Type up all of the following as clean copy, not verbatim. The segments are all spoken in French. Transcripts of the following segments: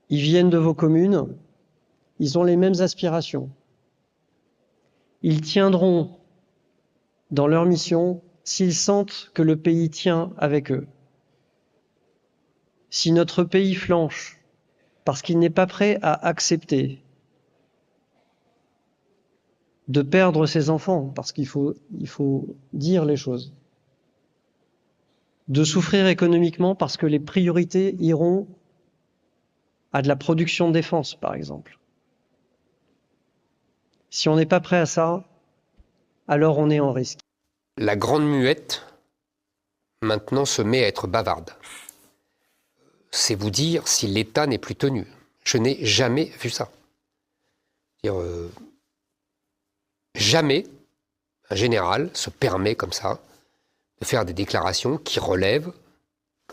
Ils viennent de vos communes, ils ont les mêmes aspirations. Ils tiendront dans leur mission s'ils sentent que le pays tient avec eux. Si notre pays flanche parce qu'il n'est pas prêt à accepter de perdre ses enfants, parce qu'il faut dire les choses, de souffrir économiquement parce que les priorités iront à de la production de défense, par exemple. Si on n'est pas prêt à ça, alors on est en risque. La grande muette, maintenant, se met à être bavarde. C'est vous dire si l'État n'est plus tenu. Je n'ai jamais vu ça. Jamais un général se permet comme ça de faire des déclarations qui relèvent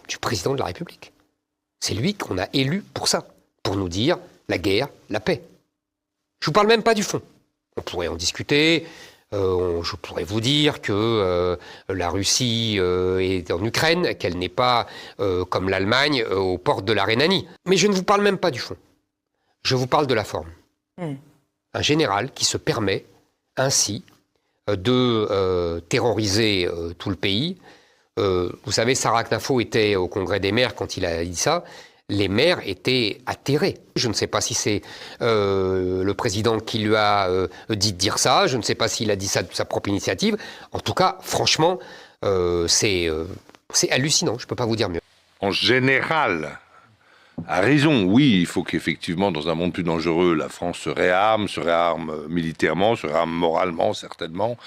du président de la République. C'est lui qu'on a élu pour ça, pour nous dire la guerre, la paix. Je ne vous parle même pas du fond. On pourrait en discuter. Je pourrais vous dire que la Russie est en Ukraine, qu'elle n'est pas, comme l'Allemagne, aux portes de la Rhénanie. Mais je ne vous parle même pas du fond. Je vous parle de la forme. Un général qui se permet ainsi de terroriser tout le pays. Vous savez, Sarah Knafo était au Congrès des maires quand il a dit ça. Les maires étaient atterrés. Je ne sais pas si c'est le président qui lui a dit de dire ça. Je ne sais pas s'il a dit ça de sa propre initiative. En tout cas, franchement, c'est hallucinant. Je ne peux pas vous dire mieux. En général, a raison. Oui, il faut qu'effectivement, dans un monde plus dangereux, la France se réarme militairement, se réarme moralement, certainement.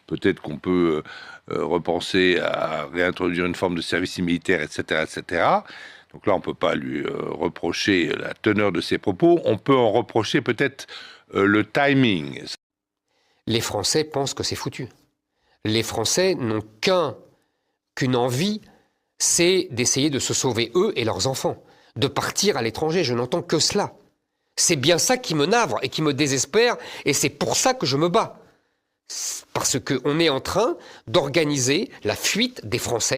Peut-être qu'on peut repenser à réintroduire une forme de service militaire, etc., etc. Donc là, on ne peut pas lui reprocher la teneur de ses propos. On peut en reprocher peut-être le timing. Les Français pensent que c'est foutu. Les Français n'ont qu'une envie, c'est d'essayer de se sauver eux et leurs enfants, de partir à l'étranger. Je n'entends que cela. C'est bien ça qui me navre et qui me désespère, et c'est pour ça que je me bats. Parce qu'on est en train d'organiser la fuite des Français.